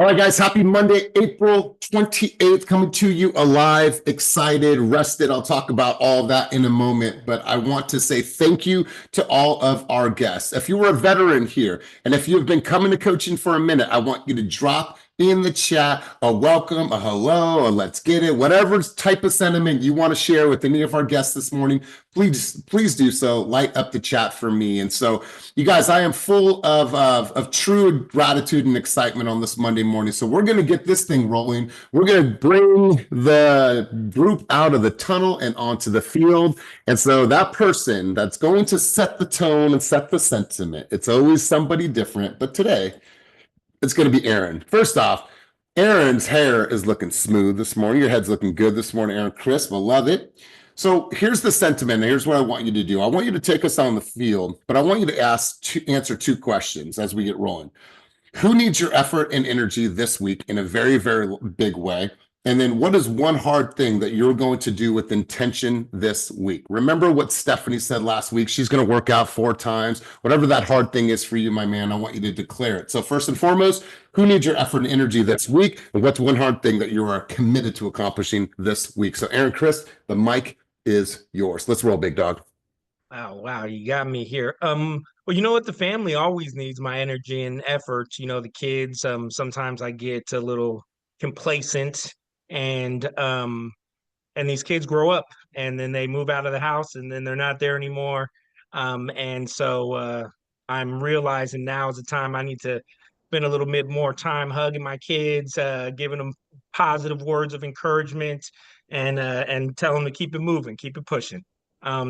All right, guys, happy Monday, April 28th, coming to you alive, excited, rested. I'll talk about all of that in a moment, but I want to say thank you to all of our guests. If you were a veteran here, and if you've been coming to coaching for a minute, I want you to drop in the chat a welcome, a hello, a let's get it, whatever type of sentiment you want to share with any of our guests this morning, please do so. Light up the chat for me. And so, you guys, I am full of true gratitude and excitement on this Monday morning. So we're going to get this thing rolling. We're going to bring the group out of the tunnel and onto the field. And so that person that's going to set the tone and set the sentiment, it's always somebody different. But today, it's going to be Aaron. First off, Aaron's hair is looking smooth this morning. Your head's looking good this morning, Aaron. Crisp, I love it. So here's the sentiment. Here's what I want you to do. I want you to take us on the field, but I want you to answer two questions as we get rolling. Who needs your effort and energy this week in a very, very big way? And then what is one hard thing that you're going to do with intention this week? Remember what Stephanie said last week? She's going to work out 4 times. Whatever that hard thing is for you, my man, I want you to declare it. So first and foremost, who needs your effort and energy this week? And what's one hard thing that you are committed to accomplishing this week? So Aaron, Chris, the mic is yours. Let's roll, big dog. Wow, you got me here. Well, you know what? The family always needs my energy and effort. You know, the kids, sometimes I get a little complacent and these kids grow up and then they move out of the house and then they're not there anymore. And so I'm realizing now is the time I need to spend a little bit more time hugging my kids, giving them positive words of encouragement and tell them to keep it moving, keep it pushing.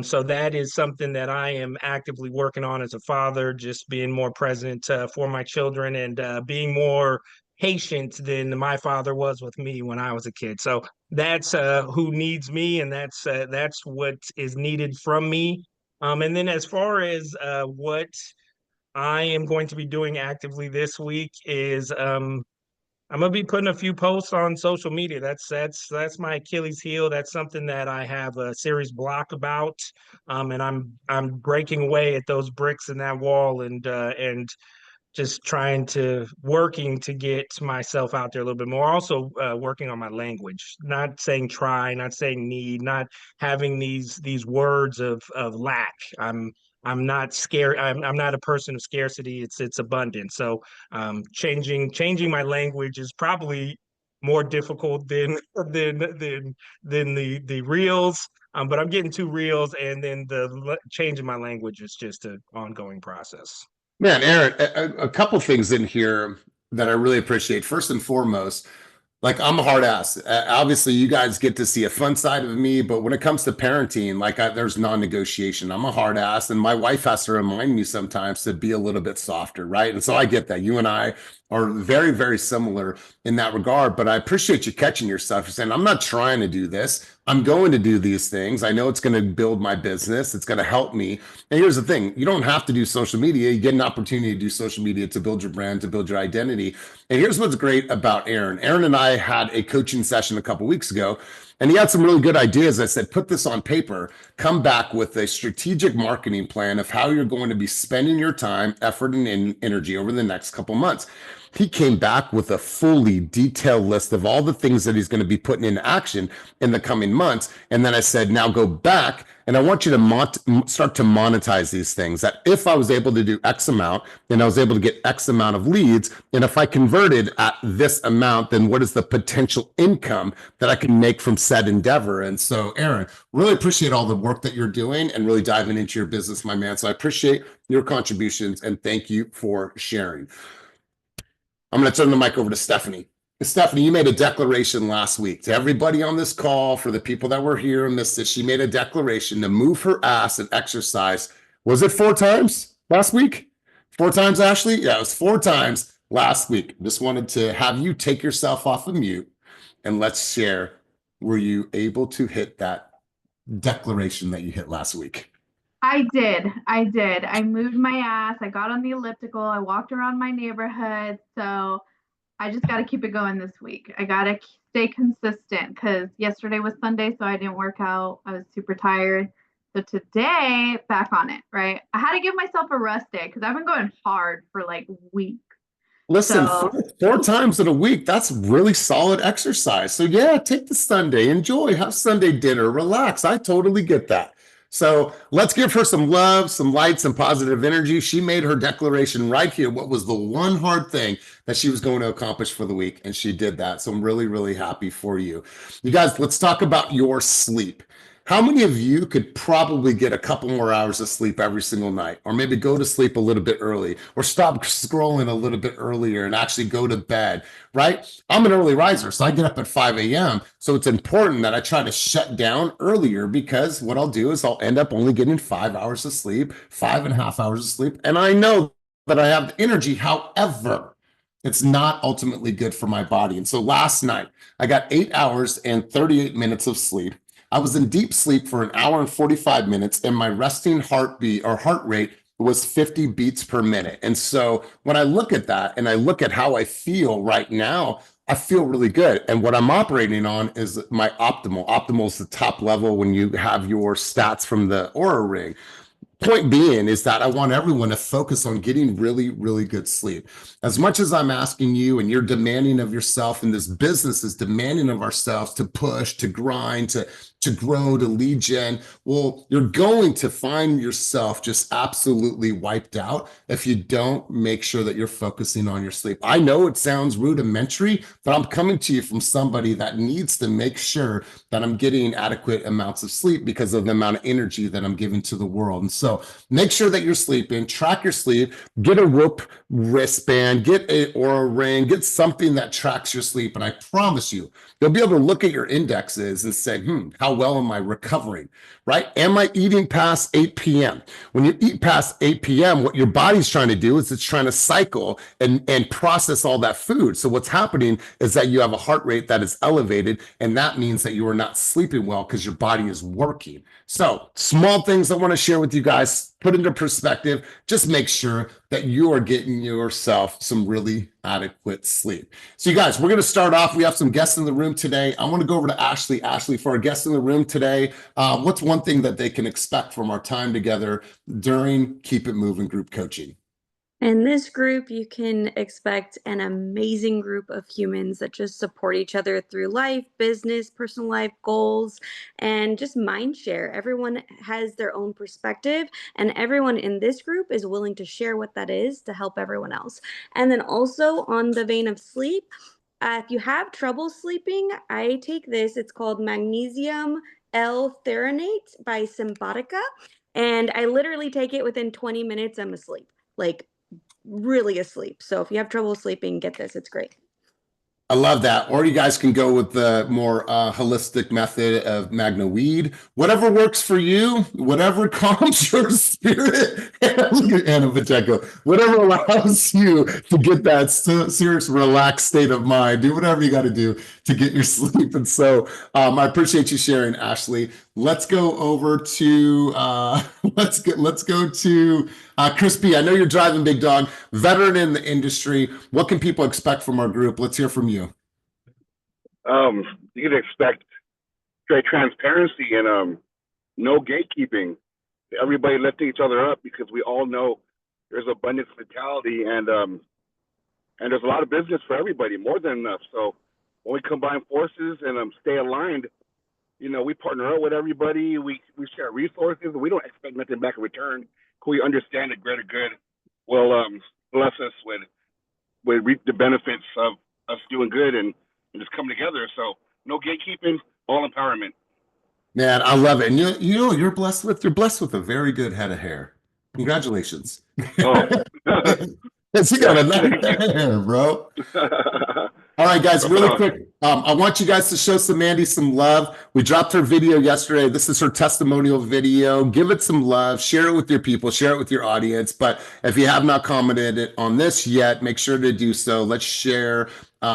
So that is something that I am actively working on as a father, just being more present for my children and being more patient than my father was with me when I was a kid. So that's who needs me, and that's what is needed from me. And then as far as what I am going to be doing actively this week is I'm gonna be putting a few posts on social media. That's my Achilles heel. That's something that I have a serious block about, and I'm breaking away at those bricks in that wall and just working to get myself out there a little bit more. Also, working on my language, not saying try, not saying need, not having these words of lack. I'm not scared. I'm not a person of scarcity. It's abundance. So changing my language is probably more difficult than the reels. But I'm getting 2 reels, and then the changing my language is just an ongoing process. Man, Aaron, a couple things in here that I really appreciate. First and foremost, like I'm a hard ass. Obviously, you guys get to see a fun side of me, but when it comes to parenting, there's non-negotiation. I'm a hard ass, and my wife has to remind me sometimes to be a little bit softer, right? And so I get that. You and I are very, very similar in that regard, but I appreciate you catching yourself. You're saying, I'm not trying to do this. I'm going to do these things. I know it's going to build my business. It's going to help me. And here's the thing. You don't have to do social media. You get an opportunity to do social media to build your brand, to build your identity. And here's what's great about Aaron. Aaron and I had a coaching session a couple weeks ago, and he had some really good ideas. I said, put this on paper, come back with a strategic marketing plan of how you're going to be spending your time, effort, and energy over the next couple months. He came back with a fully detailed list of all the things that he's going to be putting into action in the coming months. And then I said, now go back and I want you to start to monetize these things. That if I was able to do X amount and I was able to get X amount of leads, and if I converted at this amount, then what is the potential income that I can make from said endeavor? And so, Aaron, really appreciate all the work that you're doing and really diving into your business, my man. So I appreciate your contributions and thank you for sharing. I'm going to turn the mic over to Stephanie. Stephanie, you made a declaration last week to everybody on this call. For the people that were here and missed it, she made a declaration to move her ass and exercise. Was it 4 times last week? 4 times, Ashley? Yeah, it was 4 times last week. Just wanted to have you take yourself off of mute and let's share. Were you able to hit that declaration that you hit last week? I did. I moved my ass. I got on the elliptical. I walked around my neighborhood. So I just got to keep it going this week. I got to stay consistent because yesterday was Sunday, so I didn't work out. I was super tired. So today, back on it, right? I had to give myself a rest day because I've been going hard for like weeks. Listen, So four times in a week, that's really solid exercise. So yeah, take the Sunday, enjoy, have Sunday dinner, relax. I totally get that. So let's give her some love, some light, some positive energy. She made her declaration right here. What was the one hard thing that she was going to accomplish for the week? And she did that. So I'm really, really happy for you. You guys, let's talk about your sleep. How many of you could probably get a couple more hours of sleep every single night, or maybe go to sleep a little bit early, or stop scrolling a little bit earlier and actually go to bed, right? I'm an early riser, so I get up at 5 a.m. So it's important that I try to shut down earlier, because what I'll do is I'll end up only getting 5 hours of sleep, 5.5 hours of sleep. And I know that I have the energy. However, it's not ultimately good for my body. And so last night, I got 8 hours and 38 minutes of sleep. I was in deep sleep for an hour and 45 minutes, and my resting heartbeat or heart rate was 50 beats per minute. And so when I look at that and I look at how I feel right now, I feel really good. And what I'm operating on is my optimal. Optimal is the top level when you have your stats from the Aura Ring. Point being is that I want everyone to focus on getting really, really good sleep. As much as I'm asking you and you're demanding of yourself, and this business is demanding of ourselves to push, to grind, to grow, to lead gen, well, you're going to find yourself just absolutely wiped out if you don't make sure that you're focusing on your sleep. I know it sounds rudimentary, but I'm coming to you from somebody that needs to make sure that I'm getting adequate amounts of sleep because of the amount of energy that I'm giving to the world. And so make sure that you're sleeping, track your sleep, get a Whoop wristband, get a Aura Ring, get something that tracks your sleep. And I promise you, you'll be able to look at your indexes and say, how well am I recovering, right? Am I eating past 8 p.m.? When you eat past 8 p.m., what your body's trying to do is it's trying to cycle and process all that food. So what's happening is that you have a heart rate that is elevated, and that means that you are not sleeping well because your body is working. So small things I want to share with you guys, put into perspective. Just make sure that you are getting yourself some really adequate sleep. So you guys, we're going to start off. We have some guests in the room today. I want to go over to Ashley. Ashley, for our guests in the room today, what's one thing that they can expect from our time together during Keep It Moving group coaching? In this group, you can expect an amazing group of humans that just support each other through life, business, personal life, goals, and just mind share. Everyone has their own perspective, and everyone in this group is willing to share what that is to help everyone else. And then also on the vein of sleep, if you have trouble sleeping, I take this. It's called magnesium L-threonate by Symbiotica, and I literally take it within 20 minutes. I'm asleep. Like really asleep. So if you have trouble sleeping, get this. It's great. I love that. Or you guys can go with the more holistic method of Magna Weed. Whatever works for you, whatever calms your spirit. Look at Anna Pacheco. Whatever allows you to get that serious, relaxed state of mind. Do whatever you got to do to get your sleep. And so I appreciate you sharing, Ashley. Let's go over to let's go to Chris P. I know you're driving, big dog, veteran in the industry. What can people expect from our group? Let's hear from you. You can expect straight transparency and no gatekeeping. Everybody lifting each other up, because we all know there's abundance mentality, and there's a lot of business for everybody, more than enough. So when we combine forces and stay aligned, we partner up with everybody. We share resources. We don't expect nothing back in return. We understand the greater good will bless us with reap the benefits of us doing good and just come together. So no gatekeeping, all empowerment. Man, I love it. And you're blessed with a very good head of hair. Congratulations. Oh. Yes, you got a nice hair, bro. All right, guys, really quick. I want you guys to show Mandy some love. We dropped her video yesterday. This is her testimonial video. Give it some love. Share it with your people. Share it with your audience. But if you have not commented on this yet, make sure to do so. Let's share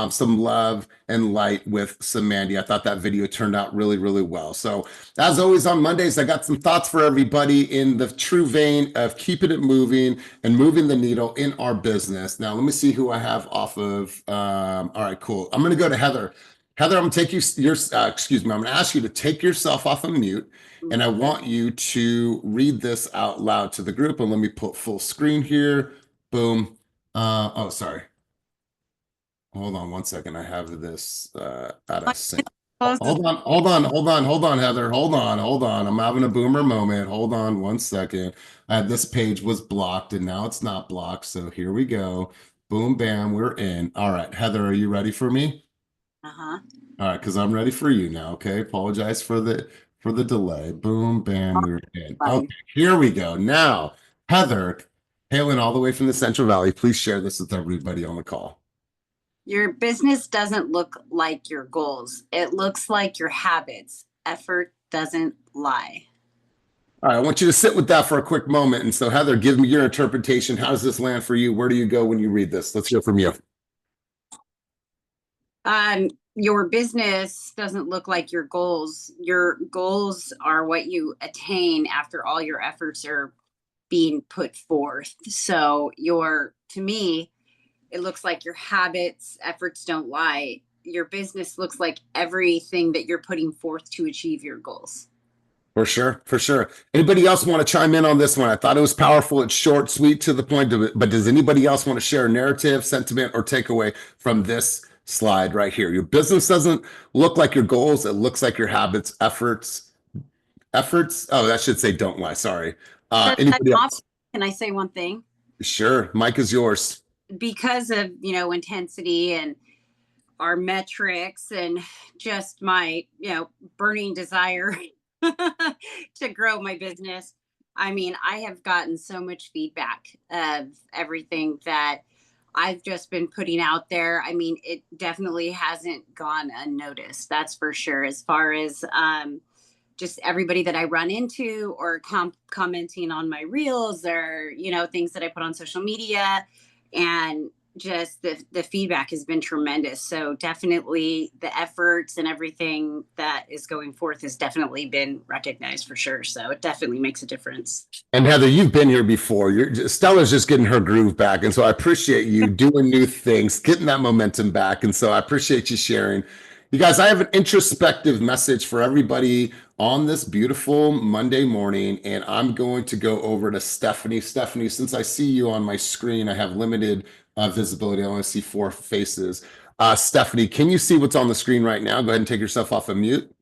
some love and light with Mandy. I thought that video turned out really, really well. So as always on Mondays, I got some thoughts for everybody in the true vein of keeping it moving and moving the needle in our business. Now, let me see who I have off of. All right, cool. I'm going to go to Heather. Heather, I'm going to take I'm going to ask you to take yourself off of mute, and I want you to read this out loud to the group. And let me put full screen here. Boom. Oh, sorry. Hold on one second. I have this out of sync. Close Hold on, Heather. Hold on. I'm having a boomer moment. Hold on one second. This page was blocked and now it's not blocked. So here we go. Boom, bam, we're in. All right, Heather, are you ready for me? Uh-huh. All right, because I'm ready for you now. Okay. Apologize for the delay. Boom, bam, we're in. Fine. Okay, here we go. Now, Heather, hailing all the way from the Central Valley, please share this with everybody on the call. Your business doesn't look like your goals. It looks like your habits. Effort doesn't lie. All right, I want you to sit with that for a quick moment. And so, Heather, give me your interpretation. How does this land for you? Where do you go when you read this? Let's hear from you. Your business doesn't look like your goals. Your goals are what you attain after all your efforts are being put forth. So to me, it looks like your habits, efforts don't lie. Your business looks like everything that you're putting forth to achieve your goals. For sure, for sure. Anybody else want to chime in on this one? I thought it was powerful. It's short, sweet, to the point of it. But does anybody else want to share a narrative, sentiment, or takeaway from this slide right here? Your business doesn't look like your goals. It looks like your habits, efforts. Oh, that should say don't lie. Sorry. Anybody else? Can I say one thing? Sure. Mic is yours. Because of, intensity and our metrics and just my, burning desire to grow my business. I mean, I have gotten so much feedback of everything that I've just been putting out there. I mean, it definitely hasn't gone unnoticed. That's for sure. As far as just everybody that I run into or commenting on my reels or, things that I put on social media, and just the feedback has been tremendous. So definitely the efforts and everything that is going forth has definitely been recognized for sure. So it definitely makes a difference. And Heather, you've been here before. Stella's just getting her groove back. And so I appreciate you doing new things, getting that momentum back. And so I appreciate you sharing. You guys, I have an introspective message for everybody on this beautiful Monday morning. And I'm going to go over to Stephanie. Stephanie, since I see you on my screen, I have limited visibility. I only see 4 faces. Stephanie, can you see what's on the screen right now? Go ahead and take yourself off of mute.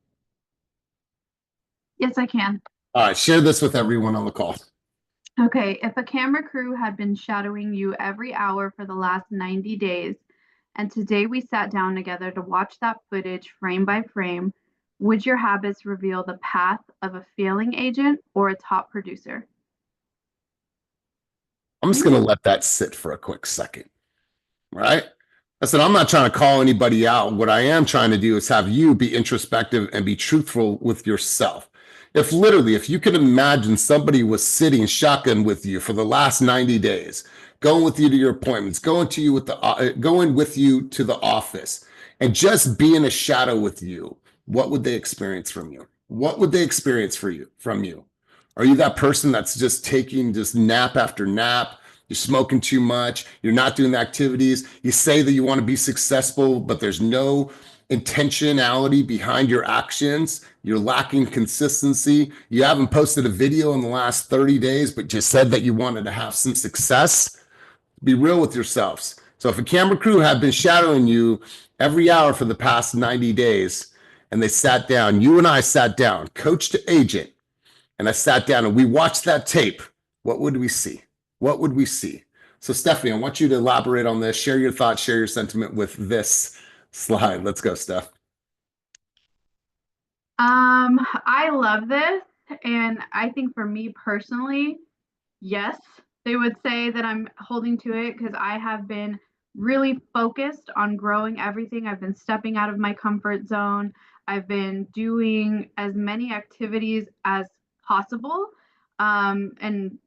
Yes, I can. All right, share this with everyone on the call. Okay, if a camera crew had been shadowing you every hour for the last 90 days, and today we sat down together to watch that footage frame by frame, would your habits reveal the path of a failing agent or a top producer? I'm just going to let that sit for a quick second, right? I said, I'm not trying to call anybody out. What I am trying to do is have you be introspective and be truthful with yourself. If you can imagine somebody was sitting shotgun with you for the last 90 days, going with you to your appointments, going with you to the office, and just being a shadow with you, what would they experience from you? What would they experience from you? Are you that person that's just taking just nap after nap? You're smoking too much. You're not doing the activities. You say that you want to be successful, but there's no intentionality behind your actions. You're lacking consistency. You haven't posted a video in the last 30 days, but just said that you wanted to have some success. Be real with yourselves. So if a camera crew had been shadowing you every hour for the past 90 days, and they sat down, you and I sat down, coach to agent, and I sat down and we watched that tape, what would we see? What would we see? So Stephanie, I want you to elaborate on this, share your thoughts, share your sentiment with this slide. Let's go, Steph. I love this. And I think for me personally, yes, they would say that I'm holding to it because I have been really focused on growing everything. I've been stepping out of my comfort zone. I've been doing as many activities as possible. And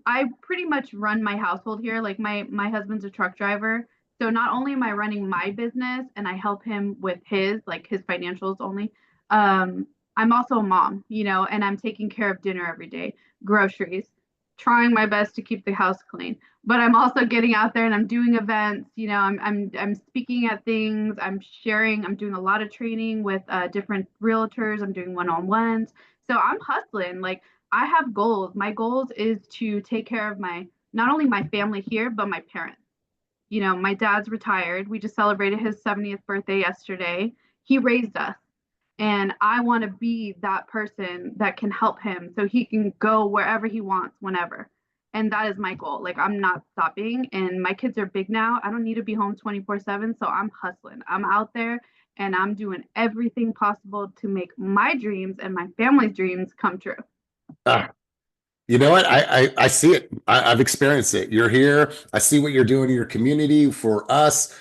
I pretty much run my household here. Like my husband's a truck driver. So not only am I running my business and I help him with his financials only, I'm also a mom, and I'm taking care of dinner every day, groceries, trying my best to keep the house clean. But I'm also getting out there and I'm doing events. I'm speaking at things. I'm sharing. I'm doing a lot of training with different realtors. I'm doing one-on-ones. So I'm hustling. Like I have goals. My goals is to take care of not only my family here, but my parents. You know, my dad's retired. We just celebrated his 70th birthday yesterday. He raised us. And I want to be that person that can help him so he can go wherever he wants, whenever. And that is my goal. Like, I'm not stopping. And my kids are big now. I don't need to be home 24/7. So I'm hustling. I'm out there and I'm doing everything possible to make my dreams and my family's dreams come true. Ah, you know what? I see it. I've experienced it. You're here. I see what you're doing in your community for us,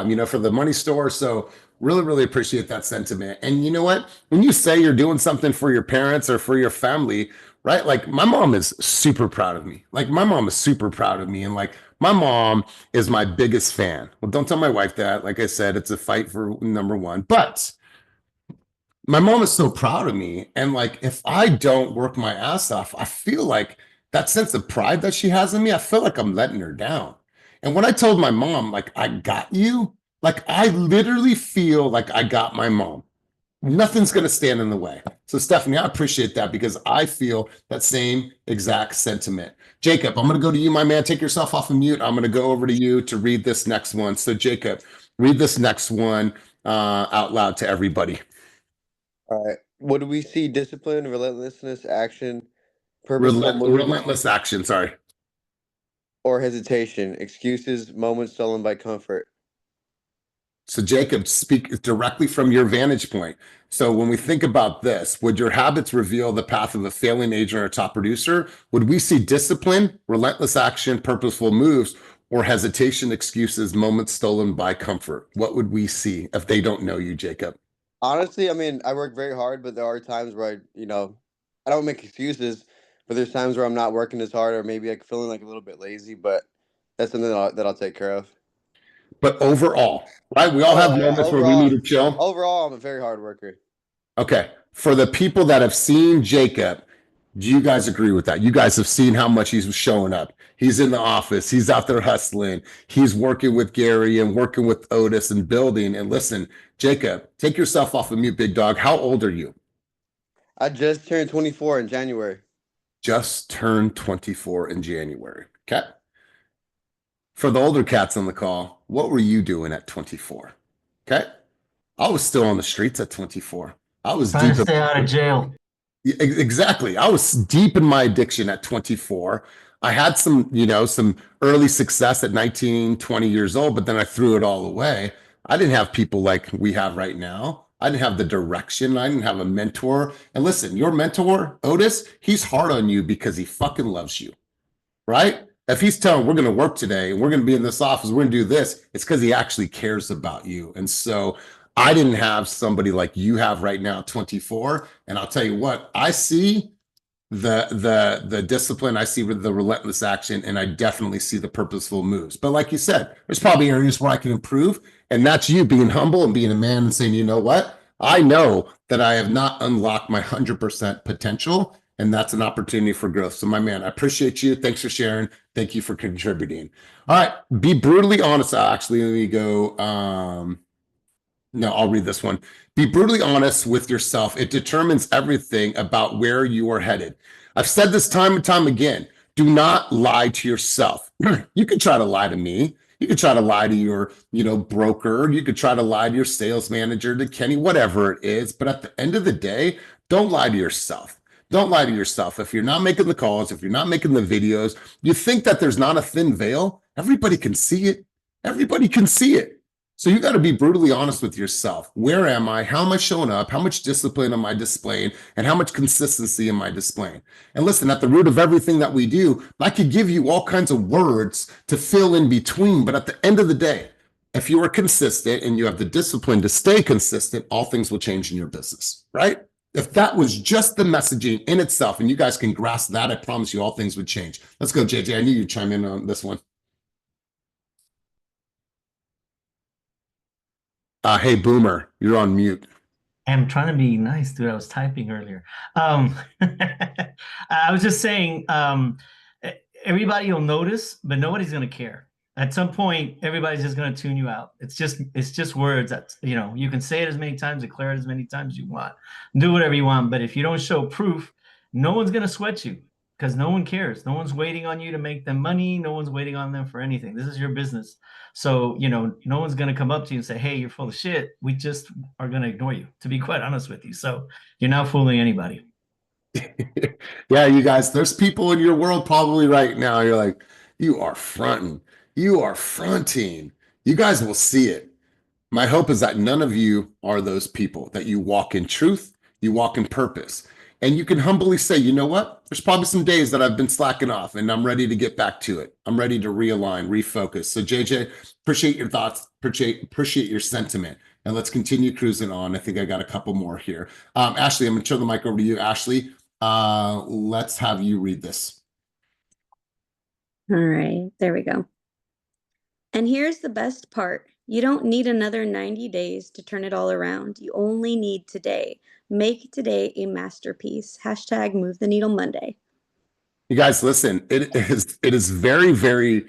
you know, for the money store. So really, really appreciate that sentiment. And you know what? When you say you're doing something for your parents or for your family, right? Like my mom is super proud of me. Like my mom is super proud of me. And like my mom is my biggest fan. Well, don't tell my wife that. Like I said, it's a fight for number one. But my mom is so proud of me. And like, if I don't work my ass off, I feel like that sense of pride that she has in me, I feel like I'm letting her down. And when I told my mom, like, I got you, like, I literally feel like I got my mom. Nothing's going to stand in the way. So, Stephanie, I appreciate that because I feel that same exact sentiment. Jacob, I'm going to go to you, my man. Take yourself off of mute. I'm going to go over to you to read this next one. So, Jacob, read this next one out loud to everybody. All right. What do we see? Discipline, relentlessness, action, purposeful movement, Relentless action, sorry. or hesitation, excuses, moments stolen by comfort. So Jacob, speak directly from your vantage point. So when we think about this, would your habits reveal the path of a failing agent or top producer? Would we see discipline, relentless action, purposeful moves, or hesitation, excuses, moments stolen by comfort? What would we see if they don't know you, Jacob? Honestly, I mean, I work very hard, but there are times where I don't make excuses, but there's times where I'm not working as hard or maybe like feeling like a little bit lazy, but that's something that I'll take care of. But overall, right? We all have moments where we need to chill. Overall, I'm a very hard worker. Okay. For the people that have seen Jacob, do you guys agree with that? You guys have seen how much he's showing up. He's in the office. He's out there hustling. He's working with Gary and working with Otis and building. And listen, Jacob, take yourself off of mute, big dog. How old are you? I just turned 24 in January. Just turned 24 in January. Okay. For the older cats on the call, what were you doing at 24? Okay. I was still on the streets at 24. I was trying to stay out of jail. Exactly. I was deep in my addiction at 24. I had some early success at 19, 20 years old, but then I threw it all away. I didn't have people like we have right now. I didn't have the direction. I didn't have a mentor. And listen, your mentor, Otis, he's hard on you because he fucking loves you, right? If he's telling we're going to work today and we're going to be in this office, we're going to do this, it's because he actually cares about you. And so I didn't have somebody like you have right now, 24. And I'll tell you what, I see the discipline, I see the relentless action, and I definitely see the purposeful moves. But like you said, there's probably areas where I can improve. And that's you being humble and being a man and saying, you know what? I know that I have not unlocked my 100% potential. And that's an opportunity for growth. So my man, I appreciate you. Thanks for sharing. Thank you for contributing. All right. Be brutally honest. Actually, let me go. No, I'll read this one. Be brutally honest with yourself. It determines everything about where you are headed. I've said this time and time again. Do not lie to yourself. You can try to lie to me. You could try to lie to your, broker. You could try to lie to your sales manager, to Kenny, whatever it is. But at the end of the day, don't lie to yourself. Don't lie to yourself. If you're not making the calls, if you're not making the videos, you think that there's not a thin veil. Everybody can see it. Everybody can see it. So you got to be brutally honest with yourself. Where am I? How am I showing up? How much discipline am I displaying? And how much consistency am I displaying? And listen, at the root of everything that we do, I could give you all kinds of words to fill in between. But at the end of the day, if you are consistent and you have the discipline to stay consistent, all things will change in your business, right? If that was just the messaging in itself, and you guys can grasp that, I promise you all things would change. Let's go, JJ. I need you to chime in on this one. Hey, Boomer, you're on mute. I'm trying to be nice, dude. I was typing earlier. I was just saying, everybody will notice, but nobody's going to care. At some point, everybody's just going to tune you out. It's just words that, you can say it as many times, declare it as many times as you want, do whatever you want. But if you don't show proof, no one's going to sweat you. because no one cares. No one's waiting on you to make them money. No one's waiting on them for anything. This is your business. So, no one's going to come up to you and say, hey, you're full of shit. We just are going to ignore you, to be quite honest with you. So you're not fooling anybody. Yeah, you guys, there's people in your world probably right now. You're like, you are fronting. You are fronting. You guys will see it. My hope is that none of you are those people, that you walk in truth, you walk in purpose, and you can humbly say, you know what? There's probably some days that I've been slacking off and I'm ready to get back to it. I'm ready to realign, refocus. So JJ, appreciate your thoughts, appreciate your sentiment, and let's continue cruising on. I think I got a couple more here. Ashley, I'm gonna turn the mic over to you. Ashley, let's have you read this. All right, there we go. And here's the best part. You don't need another 90 days to turn it all around. You only need today. Make today a masterpiece. Hashtag Move the Needle Monday. You guys, listen, it is very, very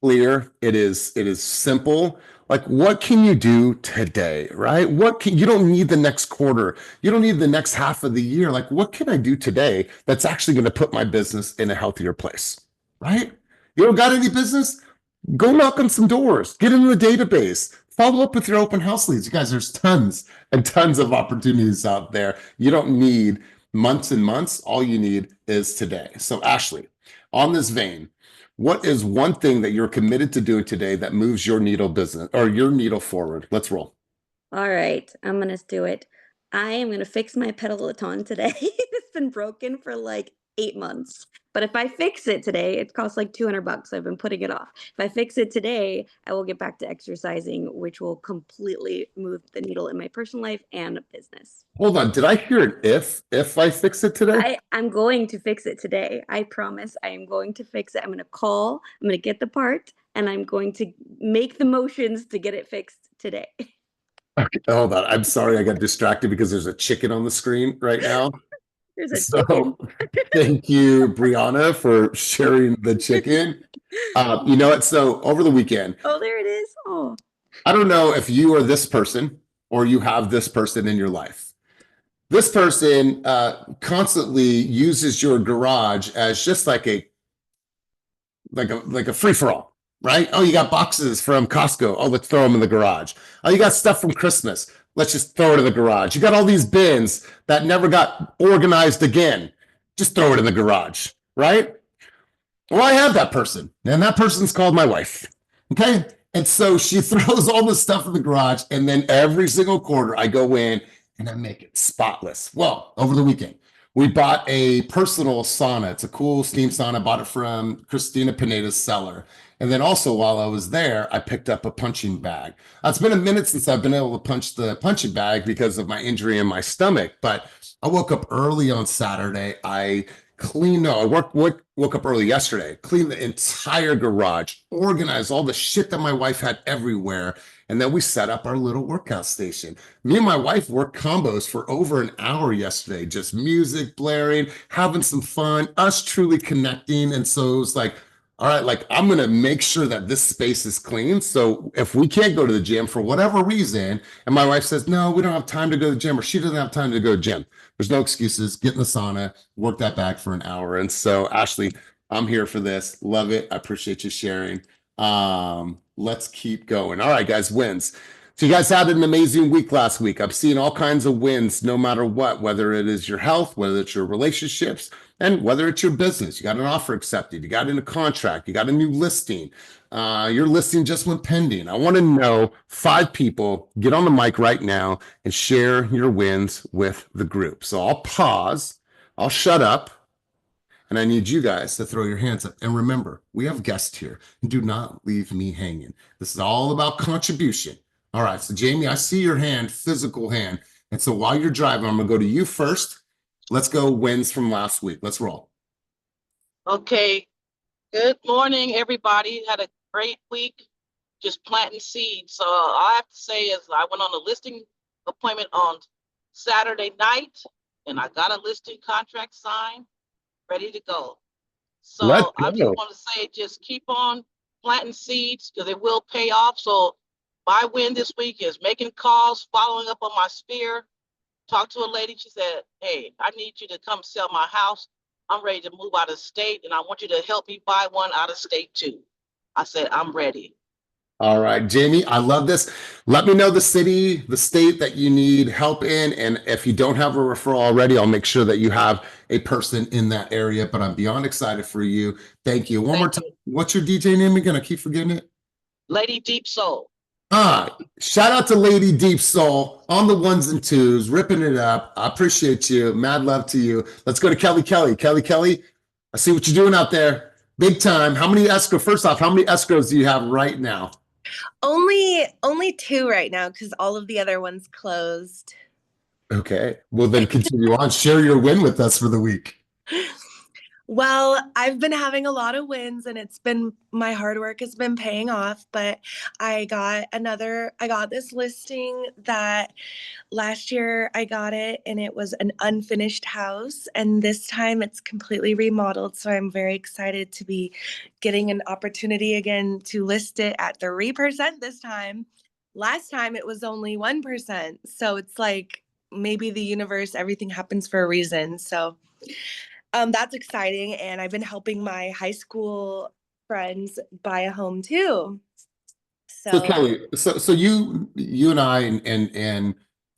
clear. It is simple. Like, what can you do today, right? You don't need the next quarter. You don't need the next half of the year. Like, what can I do today that's actually going to put my business in a healthier place, right? You don't got any business? Go knock on some doors, get into the database, follow up with your open house leads. You guys, there's tons and tons of opportunities out there. You don't need months and months. All you need is today. So Ashley, on this vein, what is one thing that you're committed to doing today that moves your needle business or your needle forward? Let's roll. All right, I'm going to do it. I am going to fix my Peloton today. It's been broken for like 8 months. But if I fix it today, it costs like $200. I've been putting it off. If I fix it today, I will get back to exercising, which will completely move the needle in my personal life and business. Hold on. Did I hear an if I fix it today? I'm going to fix it today. I promise I am going to fix it. I'm going to call, I'm going to get the part, and I'm going to make the motions to get it fixed today. Okay, hold on. I'm sorry I got distracted because there's a chicken on the screen right now. There's a chicken. Thank you, Brianna, for sharing the chicken. You know what? So over the weekend. Oh, there it is. Oh. I don't know if you are this person or you have this person in your life. This person constantly uses your garage as just like a free-for-all, right? Oh, you got boxes from Costco. Oh, let's throw them in the garage. Oh, you got stuff from Christmas. Let's just throw it in the garage. You got all these bins that never got organized again. Just throw it in the garage, right? Well, I have that person, and that person's called my wife, okay? And so she throws all this stuff in the garage, and then every single quarter I go in and I make it spotless. Well, over the weekend, we bought a personal sauna. It's a cool steam sauna. Bought it from Christina Pineda's cellar. And then also while I was there, I picked up a punching bag. It's been a minute since I've been able to punch the punching bag because of my injury in my stomach. But I woke up early on Saturday. I woke up early yesterday, cleaned the entire garage, organized all the shit that my wife had everywhere. And then we set up our little workout station. Me and my wife worked combos for over an hour yesterday, just music blaring, having some fun, us truly connecting. And so it was like, all right, like I'm going to make sure that this space is clean. So if we can't go to the gym for whatever reason, and my wife says, no, we don't have time to go to the gym, or she doesn't have time to go to the gym, there's no excuses. Get in the sauna, work that back for an hour. And so Ashley, I'm here for this. Love it. I appreciate you sharing. Let's keep going. All right, guys, wins. So you guys had an amazing week last week. I'm seeing all kinds of wins, no matter what, whether it is your health, whether it's your relationships, and whether it's your business. You got an offer accepted, you got in a contract, you got a new listing, your listing just went pending. I want to know 5 people, get on the mic right now and share your wins with the group. So I'll pause, I'll shut up, and I need you guys to throw your hands up. And remember, we have guests here. Do not leave me hanging. This is all about contribution. All right, so Jamie, I see your hand, physical hand. And so while you're driving, I'm going to go to you first. Let's go wins from last week. Let's roll. Okay. Good morning, everybody. Had a great week just planting seeds. So all I have to say is I went on a listing appointment on Saturday night, and I got a listing contract signed, ready to go. So I just want to say, just keep on planting seeds because it will pay off. So my win this week is making calls, following up on my sphere. Talked to a lady. She said, hey, I need you to come sell my house. I'm ready to move out of state, and I want you to help me buy one out of state too. I said, I'm ready. All right, Jamie, I love this. Let me know the city, the state that you need help in. And if you don't have a referral already, I'll make sure that you have a person in that area. But I'm beyond excited for you. Thank you. One more time. What's your DJ name again? I keep forgetting it. Lady Deep Soul. Shout out to Lady Deep Soul on the ones and twos, ripping it up. I appreciate you. Mad love to you. Let's go to Kelly. Kelly, I see what you're doing out there. Big time. How many first off, how many escrows do you have right now? Only 2 right now because all of the other ones closed. Okay. Well, then continue on. Share your win with us for the week. Well, I've been having a lot of wins and my hard work has been paying off, but I got this listing that last year I got it and it was an unfinished house, and this time it's completely remodeled. So I'm very excited to be getting an opportunity again to list it at 3% this time. Last time it was only 1%. So it's like maybe the universe, everything happens for a reason. So that's exciting, and I've been helping my high school friends buy a home too. So Kelly, so you and I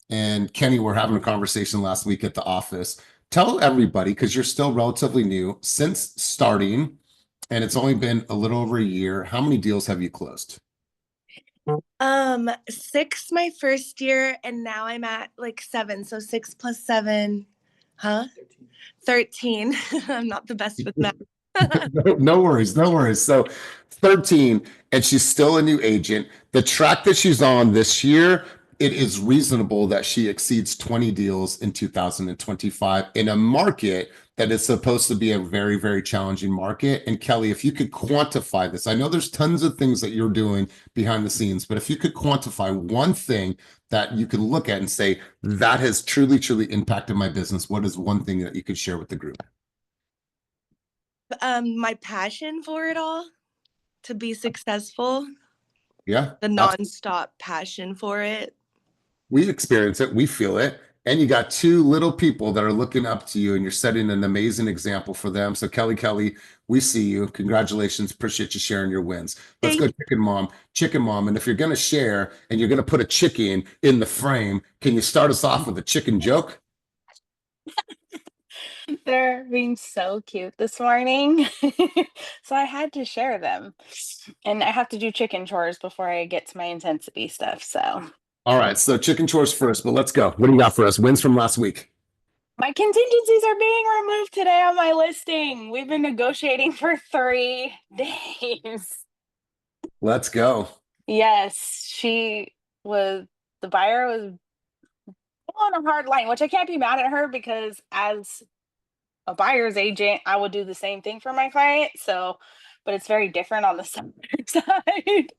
and Kenny were having a conversation last week at the office. Tell everybody, because you're still relatively new, since starting, and it's only been a little over a year, how many deals have you closed? 6 my first year, and now I'm at like 7. So 6 plus 7, 13. I'm not the best with math. No worries. So 13, and she's still a new agent. The track that she's on this year, it is reasonable that she exceeds 20 deals in 2025 in a market that is supposed to be a very, very challenging market. And Kelly, if you could quantify this, I know there's tons of things that you're doing behind the scenes, but if you could quantify one thing that you can look at and say, that has truly, truly impacted my business, what is one thing that you could share with the group? My passion for it all, to be successful. Yeah. The nonstop passion for it. We experience it, we feel it. And you got 2 little people that are looking up to you, and you're setting an amazing example for them. So Kelly, we see you. Congratulations. Appreciate you sharing your wins. Let's go Chicken Mom. And if you're going to share and you're going to put a chicken in the frame, can you start us off with a chicken joke? They're being so cute this morning. So I had to share them. And I have to do chicken chores before I get to my intensity stuff. So all right, so chicken chores first, but let's go. What do you got for us? Wins from last week. my contingencies are being removed today on my listing. We've been negotiating for 3 days. Let's go. Yes, the buyer was on a hard line, which I can't be mad at her because as a buyer's agent, I would do the same thing for my client. So, but it's very different on the seller side.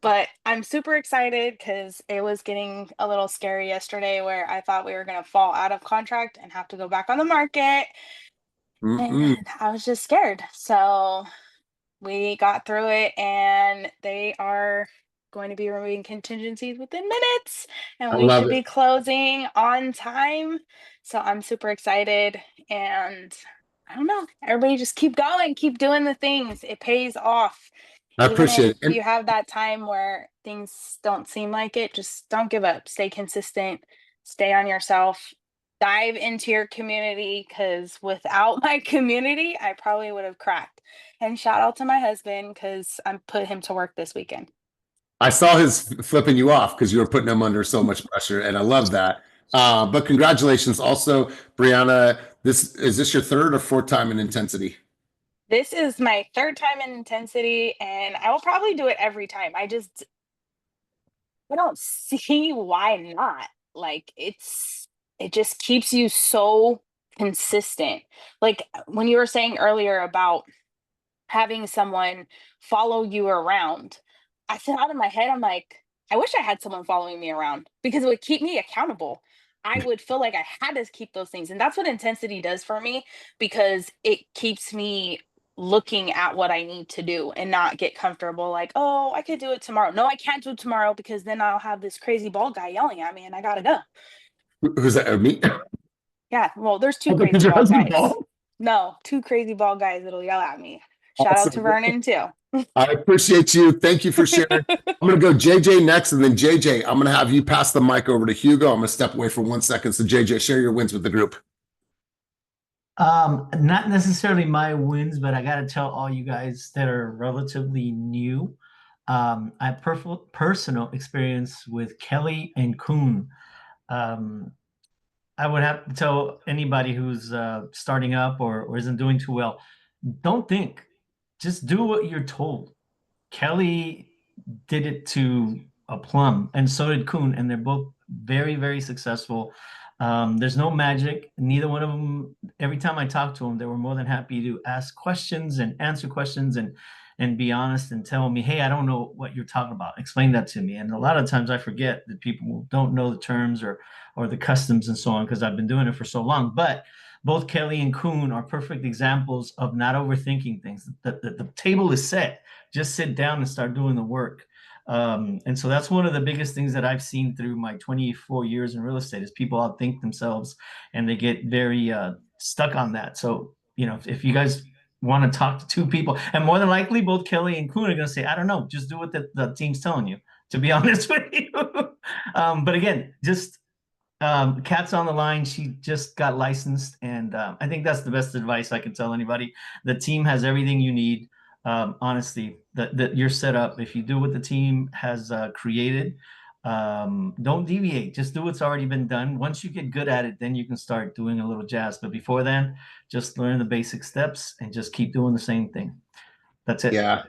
But I'm super excited because it was getting a little scary yesterday where I thought we were going to fall out of contract and have to go back on the market. And I was just scared. So we got through it, and they are going to be removing contingencies within minutes, and we should be closing on time. So I'm super excited, and I don't know, everybody just keep going, keep doing the things. It pays off. I appreciate it. If you have that time where things don't seem like it, just don't give up. Stay consistent, stay on yourself, dive into your community, because without my community, I probably would have cracked. And shout out to my husband because I put him to work this weekend. I saw his flipping you off because you were putting him under so much pressure, and I love that. But congratulations also, Brianna. Is this your 3rd or 4th time in intensity? This is my 3rd time in intensity, and I will probably do it every time. I don't see why not. Like it just keeps you so consistent. Like when you were saying earlier about having someone follow you around, I thought in my head, I'm like, I wish I had someone following me around because it would keep me accountable. I would feel like I had to keep those things. And that's what intensity does for me, because it keeps me looking at what I need to do and not get comfortable like, oh, I could do it tomorrow. No, I can't do it tomorrow because then I'll have this crazy bald guy yelling at me and I gotta go. Who's that? Me? Yeah, well, there's 2 crazy bald guys. No, two crazy bald guys that'll yell at me. Shout out to Awesome. Vernon too. I appreciate you. Thank you for sharing. I'm going to go JJ next, and then JJ, I'm going to have you pass the mic over to Hugo. I'm going to step away for 1 second. So JJ, share your wins with the group. Not necessarily my wins, but I got to tell all you guys that are relatively new. I have personal experience with Kelly and Kuhn. I would have to tell anybody who's starting up or isn't doing too well, don't think, just do what you're told. Kelly did it to a plum, and so did Kuhn, and they're both very, very successful. There's no magic. Neither one of them, every time I talked to them, they were more than happy to ask questions and answer questions and be honest and tell me, hey, I don't know what you're talking about. Explain that to me. And a lot of times I forget that people don't know the terms or the customs and so on, because I've been doing it for so long. But both Kelly and Kuhn are perfect examples of not overthinking things. The table is set. Just sit down and start doing the work. And so that's one of the biggest things that I've seen through my 24 years in real estate is people outthink themselves and they get very stuck on that. So, you know, if you guys want to talk to two people, and more than likely both Kelly and Kuhn are going to say, I don't know, just do what the team's telling you, to be honest with you. But again, just Kat's on the line. She just got licensed, and I think that's the best advice I can tell anybody. The team has everything you need. Honestly, that you're set up. If you do what the team has created, don't deviate. Just do what's already been done. Once you get good at it, then you can start doing a little jazz. But before then, just learn the basic steps and just keep doing the same thing. That's it. Yeah.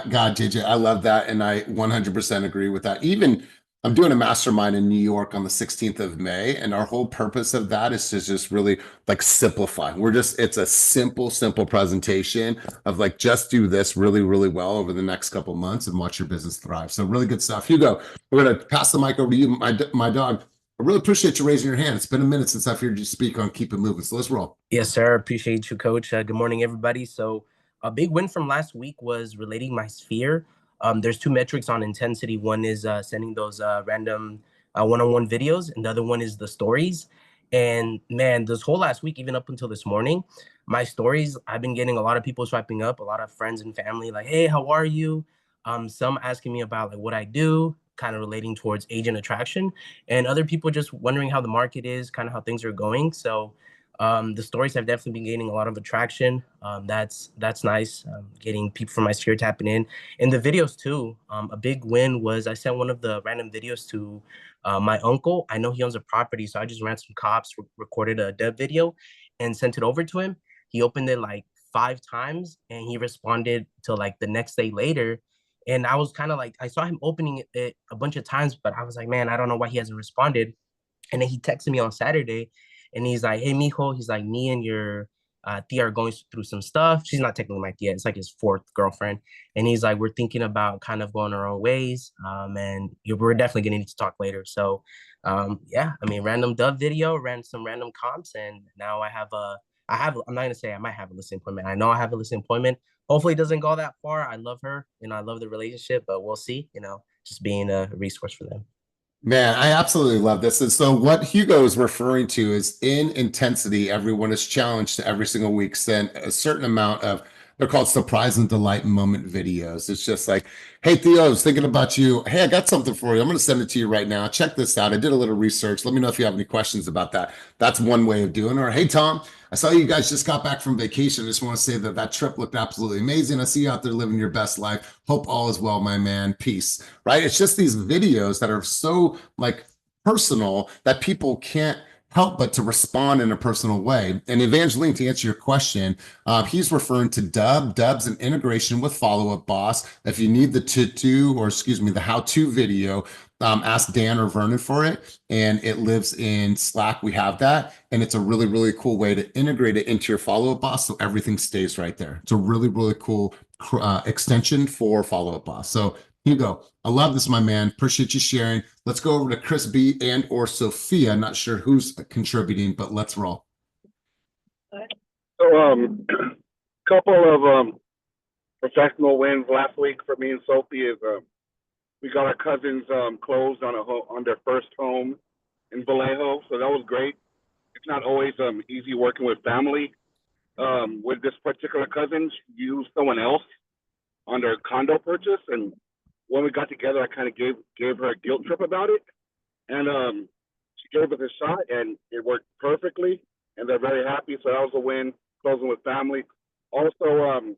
God, JJ, I love that. And I 100% agree with that. Even I'm doing a mastermind in New York on the 16th of May. And our whole purpose of that is to just really like simplify. It's a simple presentation of like, just do this really, really well over the next couple of months and watch your business thrive. So really good stuff. Hugo, we're going to pass the mic over to you. My dog, I really appreciate you raising your hand. It's been a minute since I've heard you speak on Keep It Moving. So let's roll. Yes, sir. Appreciate you, Coach. Good morning, everybody. So a big win from last week was relating my sphere. There's two metrics on intensity. One is sending those random one-on-one videos, and the other one is the stories. And man, this whole last week, even up until this morning, my stories, I've been getting a lot of people swiping up, a lot of friends and family like, hey, how are you? Some asking me about like what I do, kind of relating towards agent attraction, and other people just wondering how the market is, kind of how things are going. So the stories have definitely been gaining a lot of attraction. That's nice. Getting people from my sphere tapping in. And the videos too. A big win was I sent one of the random videos to my uncle. I know he owns a property, so I just ran some cops, recorded a dev video, and sent it over to him. He opened it like 5 times, and he responded till like the next day later. And I was kind of like, I saw him opening it a bunch of times, but I was like, man, I don't know why he hasn't responded. And then he texted me on Saturday. And he's like, hey, mijo, he's like, me and your tia are going through some stuff. She's not technically my tia. It's like his 4th girlfriend. And he's like, we're thinking about kind of going our own ways. And we're definitely going to need to talk later. So, yeah, I mean, random dub video, ran some random comps. And now I'm not going to say I might have a listing appointment. I know I have a listing appointment. Hopefully it doesn't go that far. I love her. I love the relationship, but we'll see, just being a resource for them. Man, I absolutely love this. And so what Hugo is referring to is in intensity, everyone is challenged to every single week send a certain amount of, they're called surprise and delight moment videos. It's just like, hey, Theo, I was thinking about you. Hey, I got something for you. I'm going to send it to you right now. Check this out. I did a little research. Let me know if you have any questions about that. That's one way of doing it. Or, hey, Tom, I saw you guys just got back from vacation. I just want to say that trip looked absolutely amazing. I see you out there living your best life. Hope all is well, my man. Peace. Right? It's just these videos that are so like personal that people can't help but to respond in a personal way. And Evangeline, to answer your question, he's referring to Dub's an integration with Follow Up Boss. If you need the how-to video, ask Dan or Vernon for it, and it lives in Slack. We have that, and it's a really, really cool way to integrate it into your Follow Up Boss so everything stays right there. It's a really, really cool extension for Follow Up Boss. So Hugo, I love this, my man. Appreciate you sharing. Let's go over to Chris B and or Sophia. Not sure who's contributing, but let's roll. So couple of professional wins last week for me and Sophie is we got our cousins closed on their first home in Vallejo, so that was great. It's not always easy working with family, with this particular cousin, she used someone else on their condo purchase, and when we got together, I kind of gave her a guilt trip about it, and she gave it a shot, and it worked perfectly, and they're very happy. So that was a win. Closing with family. Also,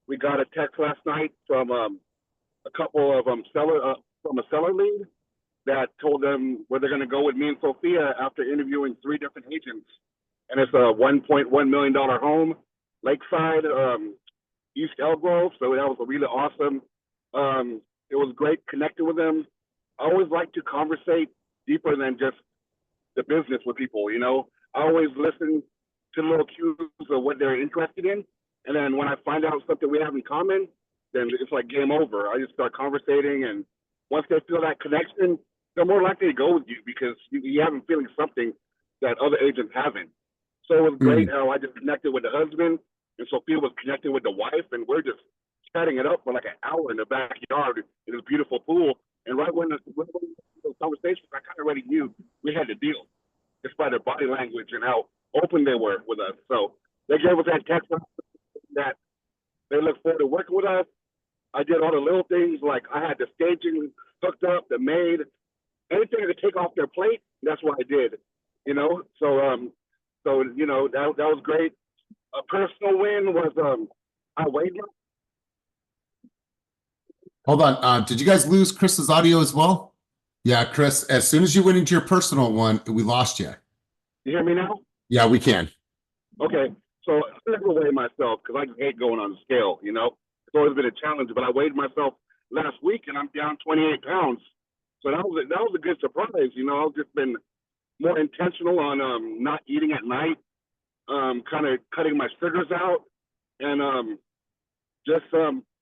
we got a text last night from a couple of from a seller lead that told them where they're going to go with me and Sophia after interviewing 3 different agents, and it's a $1.1 million home, Lakeside, East Elgrove. So that was really awesome. It was great connecting with them. I always like to conversate deeper than just the business with people. You know, I always listen to the little cues of what they're interested in, and then when I find out something we have in common, then it's like game over. I just start conversating, and once they feel that connection, they're more likely to go with you because you have them feeling something that other agents haven't. So it was great how I just connected with the husband, and Sophia was connected with the wife, and we're just chatting it up for like an hour in the backyard in this beautiful pool. And right when the conversation, I kind of already knew we had the deal, just by their body language and how open they were with us. So they gave us that text that they look forward to working with us. I did all the little things, like I had the staging hooked up, the maid, anything to take off their plate. That's what I did, you know. So you know that was great. A personal win was I weighed. Hold on. Did you guys lose Chris's audio as well? Yeah, Chris, as soon as you went into your personal one, we lost you. You hear me now? Yeah, we can. Okay. So I never weigh myself because I hate going on the scale, you know. It's always been a challenge, but I weighed myself last week and I'm down 28 pounds. So that was a good surprise, you know. I've just been more intentional on not eating at night, kind of cutting my sugars out, and just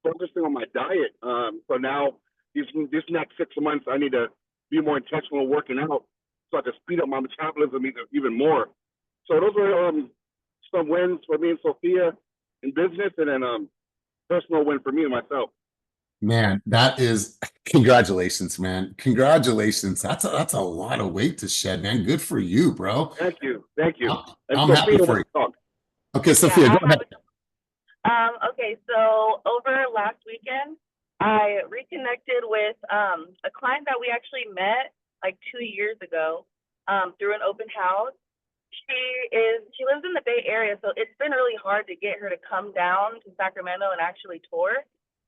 focusing on my diet. So now this next 6 months, I need to be more intentional working out so I can speed up my metabolism even more. So those were some wins for me and Sophia in business, and then personal win for me and myself. Man, that is congratulations, man. Congratulations. That's a lot of weight to shed, man. Good for you, bro. Thank you. And I'm Sophia happy for you. talk. Okay, Sophia, go ahead. Okay, so over last weekend, I reconnected with a client that we actually met like 2 years ago through an open house. She lives in the Bay Area, so it's been really hard to get her to come down to Sacramento and actually tour.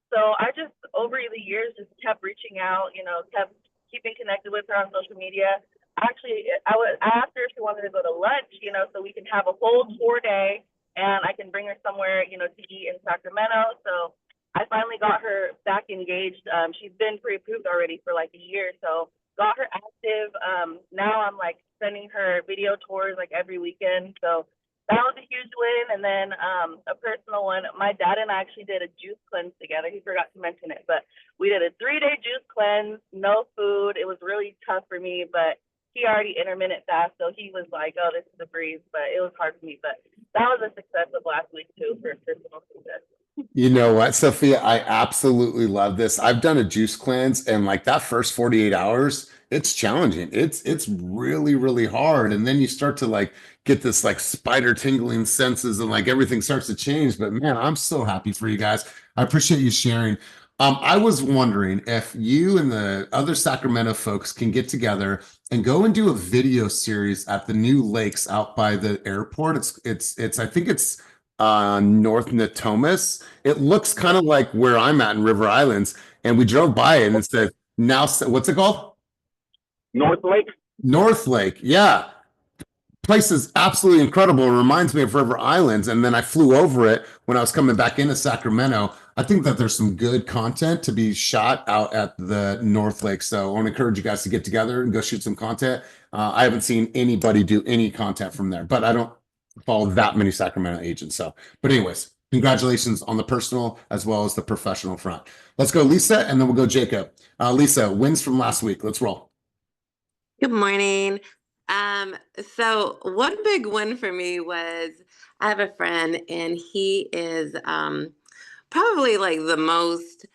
So I just over the years just kept reaching out, you know, kept keeping connected with her on social media. Actually, I asked her if she wanted to go to lunch, you know, so we can have a whole tour day and I can bring her somewhere, you know, to eat in Sacramento. So I finally got her back engaged. She's been pre-approved already for like a year, so got her active. Now I'm like sending her video tours like every weekend. So that was a huge win. And then a personal one, my dad and I actually did a juice cleanse together. He forgot to mention it, but we did a 3-day juice cleanse, no food. It was really tough for me, but he already intermittent fast, so he was like, oh, this is a breeze, but it was hard for me. But that was a success of last week too for personal success. You know what, Sophia? I absolutely love this. I've done a juice cleanse, and like that first 48 hours, it's challenging. It's really, really hard. And then you start to like get this like spider tingling senses and like everything starts to change. But man, I'm so happy for you guys. I appreciate you sharing. I was wondering if you and the other Sacramento folks can get together and go and do a video series at the new lakes out by the airport. I think it's North Natomas. It looks kind of like where I'm at in River Islands, and we drove by it and it said, now what's it called? North Lake. North Lake. Yeah. Place is absolutely incredible. It reminds me of River Islands. And then I flew over it when I was coming back into Sacramento. I think that there's some good content to be shot out at the North Lake. So I want to encourage you guys to get together and go shoot some content. I haven't seen anybody do any content from there, but I don't follow that many Sacramento agents. So, but anyways, congratulations on the personal as well as the professional front. Let's go Lisa, and then we'll go Jacob. Lisa, wins from last week. Let's roll. Good morning. So one big win for me was I have a friend and he is probably like the most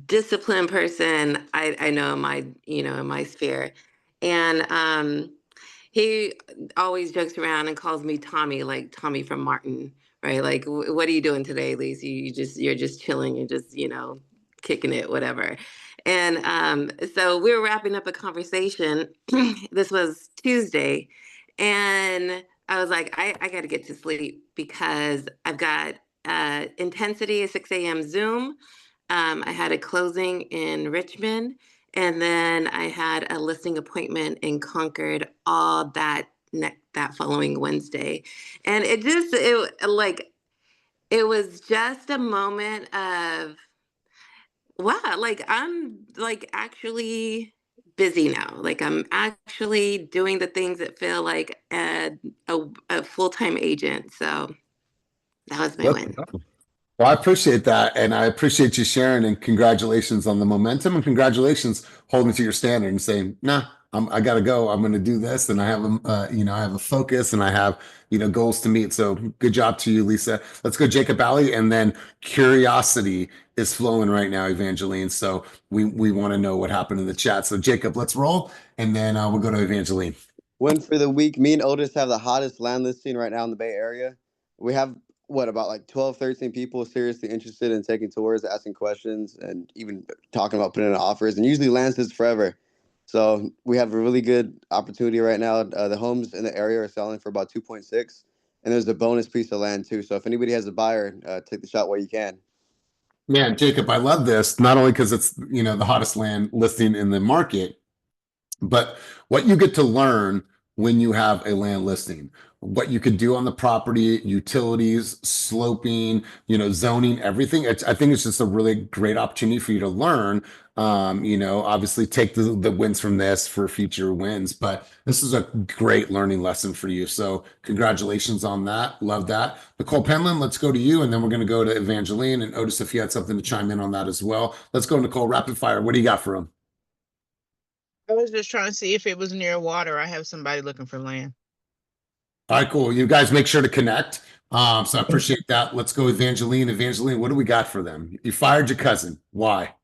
disciplined person I know in my sphere. And he always jokes around and calls me Tommy, like Tommy from Martin, right? Like, what are you doing today, Elise? You're just chilling, you're just, kicking it, whatever. And so we were wrapping up a conversation. This was Tuesday, and I was like, I got to get to sleep because I've got intensity at 6 a.m. Zoom. I had a closing in Richmond, and then I had a listing appointment in Concord all that following Wednesday. And it was just a moment of wow, like I'm like actually busy now. Like I'm actually doing the things that feel like a full-time agent. So that was my Let's win. go. Well, I appreciate that, and I appreciate you sharing. And congratulations on the momentum, and congratulations holding to your standard and saying, "Nah, I got to go. I'm going to do this, and I have I have a focus, and I have goals to meet." So, good job to you, Lisa. Let's go, Jacob Alley, and then curiosity is flowing right now, Evangeline. So we want to know what happened in the chat. So, Jacob, let's roll, and then we'll go to Evangeline. Win for the week. Me and Otis have the hottest land listing right now in the Bay Area. We have about like 12, 13 people seriously interested in taking tours, asking questions, and even talking about putting in offers. And usually lands is forever. So we have a really good opportunity right now. The homes in the area are selling for about 2.6, and there's a bonus piece of land too. So if anybody has a buyer, take the shot while you can. Man, Jacob, I love this. Not only because it's the hottest land listing in the market, but what you get to learn when you have a land listing, what you could do on the property, utilities, sloping, zoning, everything. I think it's just a really great opportunity for you to learn. Obviously take the wins from this for future wins, but this is a great learning lesson for you. So congratulations on that. Love that. Nicole Penland, let's go to you, and then we're going to go to Evangeline and Otis if you had something to chime in on that as well. Let's go, Nicole, rapid fire. What do you got for them? I was just trying to see if it was near water. I have somebody looking for land. All right, cool. You guys make sure to connect. So I appreciate that. Let's go, Evangeline. Evangeline, what do we got for them? You fired your cousin. Why?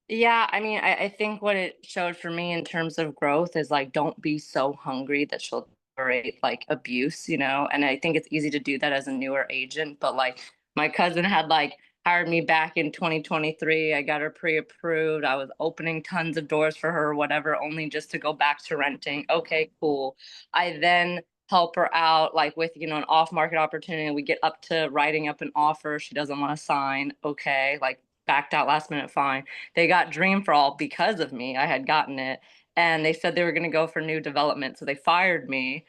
Yeah, I mean, I think what it showed for me in terms of growth is like, don't be so hungry that she'll tolerate like abuse, And I think it's easy to do that as a newer agent, but like my cousin had like hired me back in 2023. I got her pre-approved. I was opening tons of doors for her or whatever, only just to go back to renting. Okay, cool. I then help her out like with, an off-market opportunity. We get up to writing up an offer. She doesn't want to sign. Okay, like backed out last minute, fine. They got Dream for All because of me. I had gotten it. And they said they were going to go for new development. So they fired me.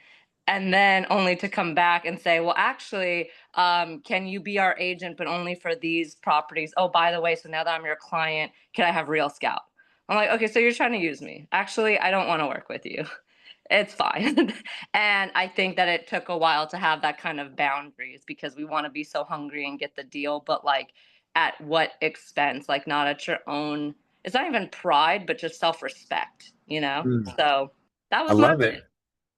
And then only to come back and say, well, actually, can you be our agent, but only for these properties? Oh, by the way, so now that I'm your client, can I have Real Scout? I'm like, okay, so you're trying to use me. Actually, I don't want to work with you. It's fine. And I think that it took a while to have that kind of boundaries because we want to be so hungry and get the deal, but like at what expense? Like not at your own, it's not even pride, but just self-respect, So that I was my love it.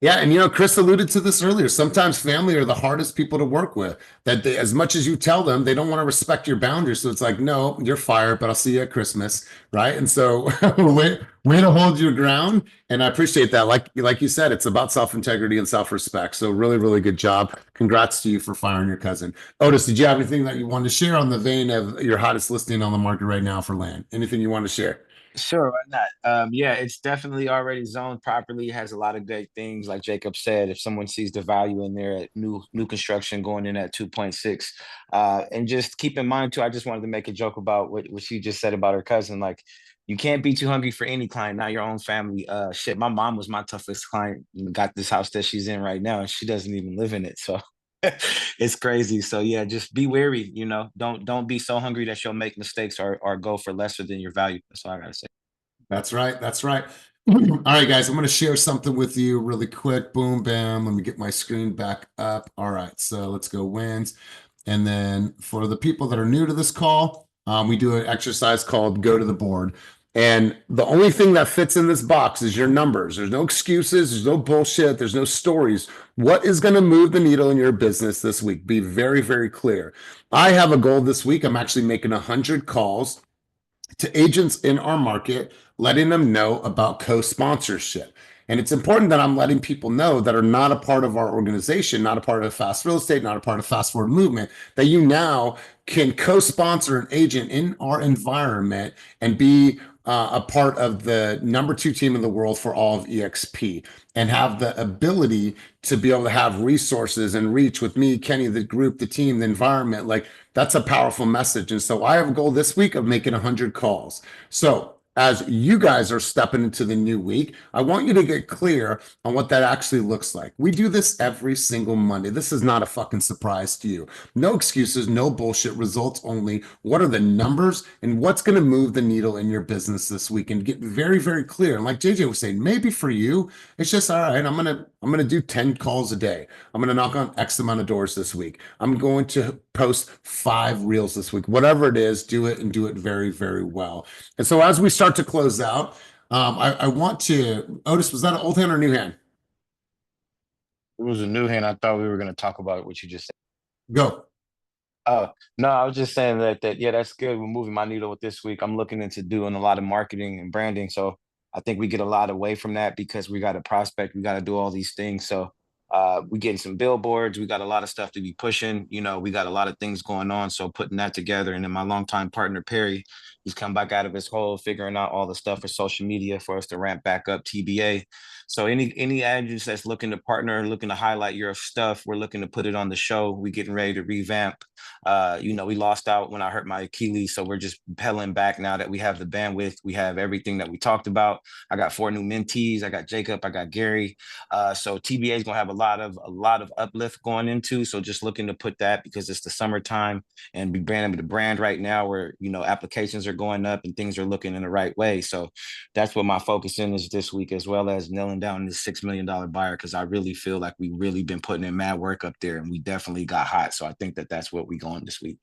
Yeah, and Chris alluded to this earlier. Sometimes family are the hardest people to work with. That they, as much as you tell them, they don't want to respect your boundaries. So it's like, no, you're fired, but I'll see you at Christmas, right? And so, way to hold your ground. And I appreciate that. Like you said, it's about self-integrity and self-respect. So really, really good job. Congrats to you for firing your cousin. Otis, did you have anything that you wanted to share on the vein of your hottest listing on the market right now for land? Anything you want to share? Sure, why not? Yeah, it's definitely already zoned properly. Has a lot of great things, like Jacob said. If someone sees the value in there at new construction going in at 2.6, and just keep in mind too, I just wanted to make a joke about what she just said about her cousin. Like, you can't be too hungry for any client, not your own family. Shit, my mom was my toughest client. Got this house that she's in right now, and she doesn't even live in it. So it's crazy. So yeah, just be wary. Don't be so hungry that you'll make mistakes or go for lesser than your value. That's all I gotta say. That's right. That's right. All right, guys, I'm going to share something with you really quick. Boom, bam. Let me get my screen back up. All right, so let's go wins. And then for the people that are new to this call, we do an exercise called Go to the Board. And the only thing that fits in this box is your numbers. There's no excuses. There's no bullshit. There's no stories. What is going to move the needle in your business this week? Be very, very clear. I have a goal this week. I'm actually making 100 calls to agents in our market, letting them know about co-sponsorship. And it's important that I'm letting people know that are not a part of our organization, not a part of Fast Real Estate, not a part of Fast Forward Movement, that you now can co-sponsor an agent in our environment and be a part of the #2 team in the world for all of EXP, and have the ability to be able to have resources and reach with me, Kenny, the group, the team, the environment. Like, that's a powerful message. And so I have a goal this week of making 100 calls. So as you guys are stepping into the new week, I want you to get clear on what that actually looks like. We do this every single Monday. This is not a fucking surprise to you. No excuses, no bullshit, results only. What are the numbers and what's going to move the needle in your business this week? And get very, very clear. And like JJ was saying, maybe for you, it's just, all right, I'm gonna do 10 calls a day. I'm gonna knock on X amount of doors this week. I'm going to post 5 reels this week. Whatever it is, do it and do it very, very well. And so as we start to close out, I want to, Otis, was that an old hand or new hand? It was a new hand. I thought we were going to talk about what you just said. Go. Oh, no, I was just saying that yeah, that's good. We're moving my needle with this week. I'm looking into doing a lot of marketing and branding. So I think we get a lot away from that because we got to prospect, we got to do all these things. So we getting some billboards, we got a lot of stuff to be pushing. You know, we got a lot of things going on. So putting that together. And then my longtime partner Perry, he's come back out of his hole, figuring out all the stuff for social media for us to ramp back up TBA. So any agents that's looking to partner, looking to highlight your stuff, we're looking to put it on the show. We getting ready to revamp. You know, we lost out when I hurt my Achilles, so we're just pedaling back now that we have the bandwidth. We have everything that we talked about. I got 4 new mentees. I got Jacob. I got Gary. So TBA is gonna have a lot of uplift going into. So just looking to put that because it's the summertime and be branding the brand right now where, you know, applications are going up and things are looking in the right way. So that's what my focus in is this week, as well as nailing down this $6 million buyer, because I really feel like we really been putting in mad work up there and we definitely got hot. So I think that that's what we going this week.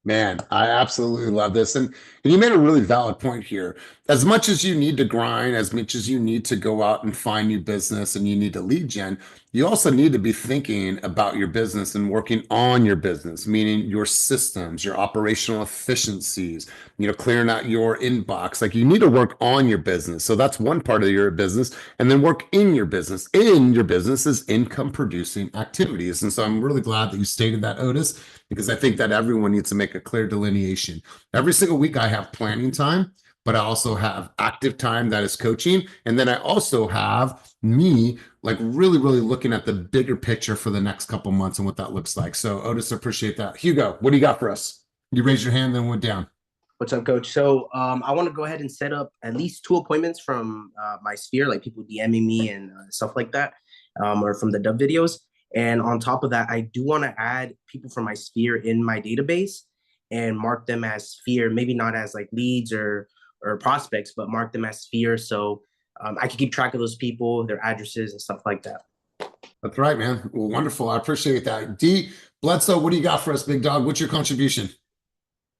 Man, I absolutely love this. And you made a really valid point here. As much as you need to grind, as much as you need to go out and find new business and you need to lead gen, you also need to be thinking about your business and working on your business, meaning your systems, your operational efficiencies, you know, clearing out your inbox. Like, you need to work on your business. So that's one part of your business, and then work in your business. In your business is income producing activities. And so I'm really glad that you stated that, Otis, because I think that everyone needs to make a clear delineation. Every single week I have planning time, but I also have active time that is coaching. And then I also have me like really, really looking at the bigger picture for the next couple months and what that looks like. So Otis, appreciate that. Hugo, what do you got for us? You raised your hand, then went down. What's up, coach? So I want to go ahead and set up at least 2 appointments from my sphere, like people DMing me and stuff like that, or from the dub videos. And on top of that, I do want to add people from my sphere in my database and mark them as sphere, maybe not as like leads or prospects, but mark them as sphere. So I can keep track of those people, their addresses and stuff like that. That's right, man. Well, wonderful. I appreciate that. D Bledsoe, what do you got for us, big dog? What's your contribution?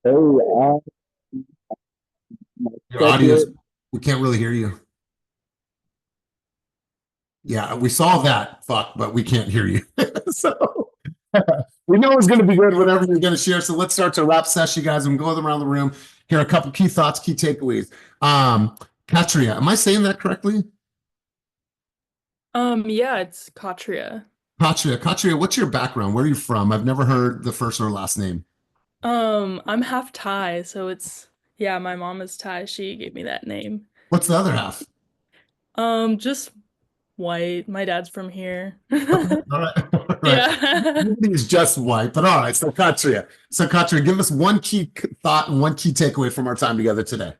So, Your audio, we can't really hear you. Yeah, we saw that, fuck, but we can't hear you. So we know it's going to be good, whatever you're going to share. So let's start to wrap session, guys, and go around the room. Here are a couple key thoughts, key takeaways. Katria, am I saying that correctly? Yeah, it's Katria. Katria, what's your background? Where are you from? I've never heard the first or last name. I'm half Thai, so it's, yeah, my mom is Thai. She gave me that name. What's the other half? Just white. My dad's from here. Okay, all right. Yeah. He's just white, but all right. So Katria, give us one key thought and one key takeaway from our time together today.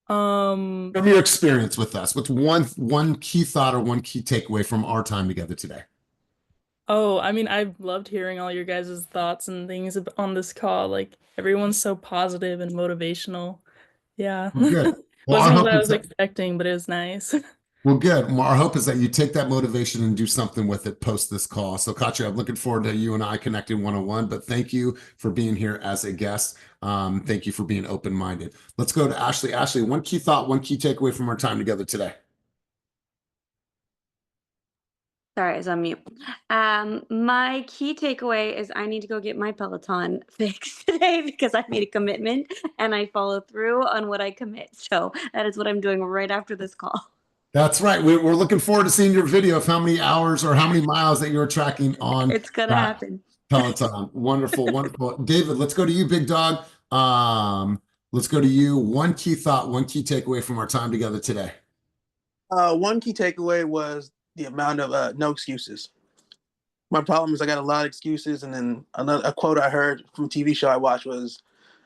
From your experience with us, what's one key thought or one key takeaway from our time together today? Oh, I mean, I've loved hearing all your guys' thoughts and things on this call. Like, everyone's so positive and motivational. Yeah. Well, good. Well, Wasn't what I was expecting, but it was nice. Well, good. Well, our hope is that you take that motivation and do something with it post this call. So, Katria, I'm looking forward to you and I connecting one-on-one, but thank you for being here as a guest. Thank you for being open-minded. Let's go to Ashley. Ashley, one key thought, one key takeaway from our time together today. Sorry, I was on mute. My key takeaway is I need to go get my Peloton fixed today because I made a commitment and I follow through on what I commit. So that is what I'm doing right after this call. That's right. We're looking forward to seeing your video of how many hours or how many miles that you're tracking on It's gonna that happen. Peloton. Wonderful, wonderful. David, let's go to you, big dog. Let's go to you. One key thought, one key takeaway from our time together today. One key takeaway was the amount of no excuses. My problem is I got a lot of excuses, and then a quote I heard from a TV show I watched was,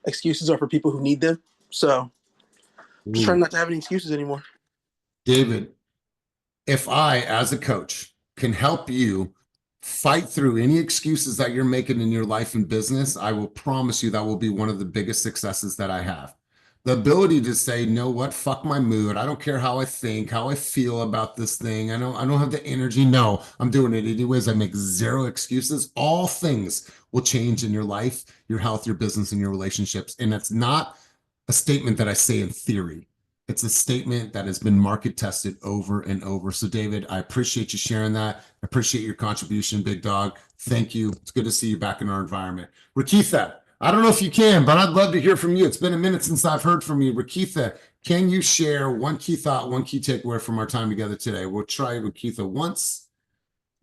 "Excuses are for people who need them." So, just trying not to have any excuses anymore. David, if I, as a coach, can help you fight through any excuses that you're making in your life and business, I will promise you that will be one of the biggest successes that I have. The ability to say, know what, fuck my mood. I don't care how I think, how I feel about this thing. I don't have the energy. No, I'm doing it anyways. I make zero excuses. All things will change in your life, your health, your business, and your relationships. And that's not a statement that I say in theory. It's a statement that has been market tested over and over. So David, I appreciate you sharing that. I appreciate your contribution, big dog. Thank you. It's good to see you back in our environment. Rakitha, I don't know if you can, but I'd love to hear from you. It's been a minute since I've heard from you. Rakitha, can you share one key thought, one key takeaway from our time together today? We'll try Rakitha once.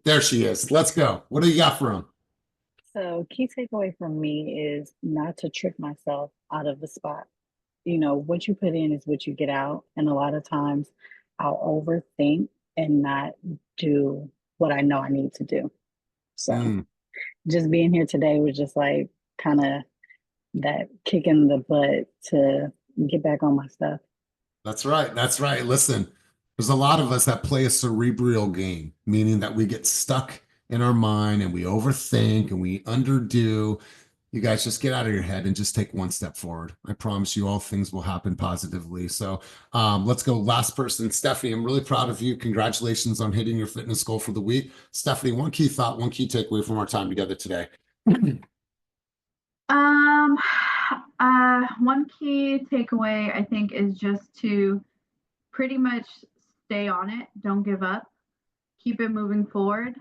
There she is. Let's go. What do you got for him? So, key takeaway from me is not to trick myself out of the spot. You know, what you put in is what you get out. And a lot of times I'll overthink and not do what I know I need to do. So, just being here today was just like kind of that kick in the butt to get back on my stuff. That's right. That's right. Listen, there's a lot of us that play a cerebral game, meaning that we get stuck in our mind and we overthink and we underdo. You guys just get out of your head and just take one step forward. I promise you all things will happen positively. So let's go. Last person, Stephanie. I'm really proud of you. Congratulations on hitting your fitness goal for the week. Stephanie, one key thought, one key takeaway from our time together today. One key takeaway I think is just to pretty much stay on it. Don't give up. Keep it moving forward.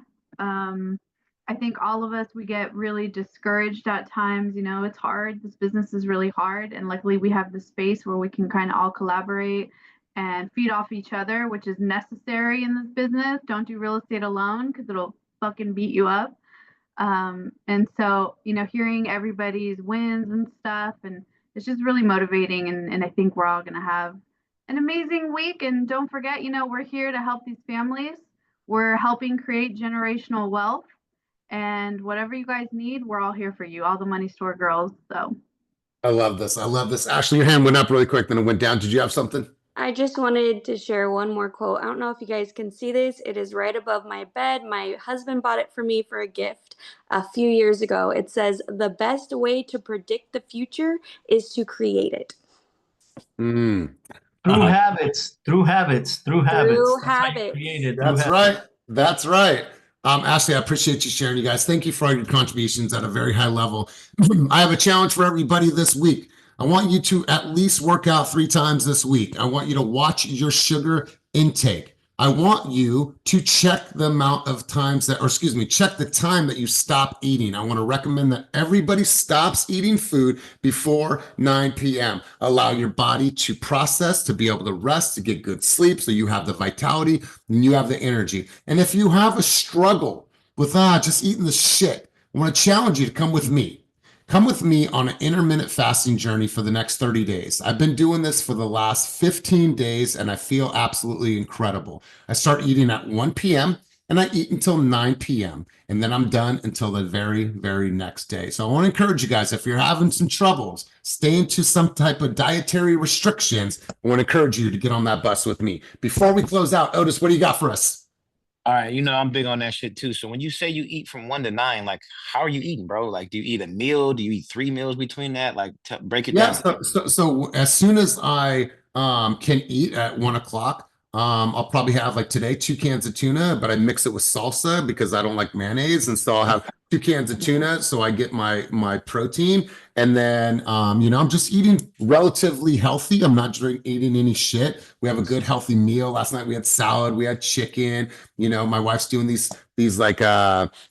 I think all of us, we get really discouraged at times. You know, it's hard. This business is really hard. And luckily we have the space where we can kind of all collaborate and feed off each other, which is necessary in this business. Don't do real estate alone because it'll fucking beat you up. And so, you know, hearing everybody's wins and stuff, and it's just really motivating. And I think we're all going to have an amazing week. And don't forget, you know, we're here to help these families. We're helping create generational wealth. And whatever you guys need, we're all here for you, all the Money Store girls. So I love this. I love this. Ashley, your hand went up really quick, then it went down. Did you have something? I just wanted to share one more quote. I don't know if you guys can see this. It is right above my bed. My husband bought it for me for a gift a few years ago. It says, "The best way to predict the future is to create it." Through habits. That's right. That's right. Ashley, I appreciate you sharing, you guys. Thank you for all your contributions at a very high level. I have a challenge for everybody this week. I want you to at least work out 3 times this week. I want you to watch your sugar intake. I want you to check the amount of times that, or excuse me, check the time that you stop eating. I want to recommend that everybody stops eating food before 9 p.m. Allow your body to process, to be able to rest, to get good sleep, so you have the vitality and you have the energy. And if you have a struggle with just eating the shit, I want to challenge you to come with me. Come with me on an intermittent fasting journey for the next 30 days. I've been doing this for the last 15 days and I feel absolutely incredible. I start eating at 1 p.m. and I eat until 9 p.m. and then I'm done until the very, very next day. So I want to encourage you guys, if you're having some troubles, staying to some type of dietary restrictions, I want to encourage you to get on that bus with me. Before we close out, Otis, what do you got for us? All right, you know, I'm big on that shit too. So when you say you eat from 1 to 9, like, how are you eating, bro? Like, do you eat a meal? Do you eat 3 meals between that? Like, break it down. So as soon as I can eat at 1 o'clock, I'll probably have, like today, 2 cans of tuna, but I mix it with salsa because I don't like mayonnaise. And so I'll have 2 cans of tuna so I get my protein. And then, you know, I'm just eating relatively healthy. I'm not eating any shit. We have a good healthy meal. Last night we had salad, we had chicken. You know, my wife's doing these like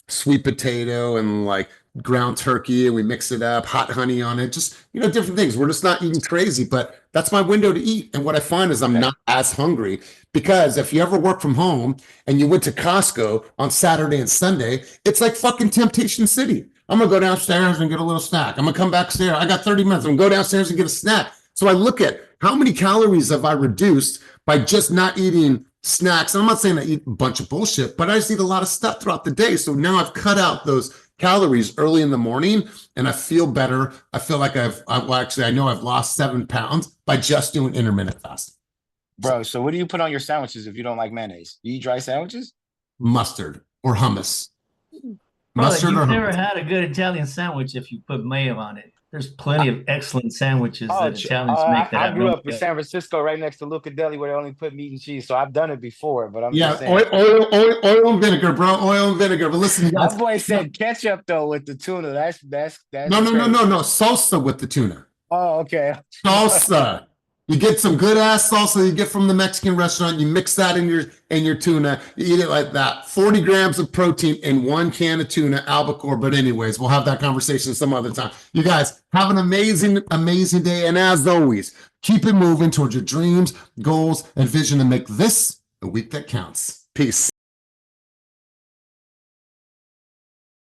sweet potato and like ground turkey and we mix it up, hot honey on it, just, different things. We're just not eating crazy, but that's my window to eat. And what I find is I'm not as hungry, because if you ever work from home and you went to Costco on Saturday and Sunday, it's like fucking Temptation City. I'm going to go downstairs and get a little snack. I'm going to come back upstairs. I got 30 minutes. I'm going to go downstairs and get a snack. So I look at how many calories have I reduced by just not eating snacks. And I'm not saying I eat a bunch of bullshit, but I just eat a lot of stuff throughout the day. So now I've cut out those calories early in the morning and I feel better. I feel like I know I've lost 7 pounds by just doing intermittent fasting. Bro, so what do you put on your sandwiches if you don't like mayonnaise? You eat dry sandwiches? Mustard or hummus. Brother, Mustard or you've never hummus. had a good Italian sandwich if you put mayo on it. There's plenty of excellent sandwiches that Italians make that I have grew no up in mayo. San Francisco, right next to Luca Deli, where they only put meat and cheese. So I've done it before, but I'm just saying. Oil and vinegar, bro. Oil and vinegar. But listen, My guys, boy said ketchup though with the tuna. That's no. crazy. Salsa with the tuna. Oh, okay. Salsa. You get some good ass salsa you get from the Mexican restaurant. You mix that in your tuna. You eat it like that. 40 grams of protein in 1 can of tuna, albacore. But anyways, we'll have that conversation some other time. You guys have an amazing, amazing day. And as always, keep it moving towards your dreams, goals, and vision to make this a week that counts. Peace.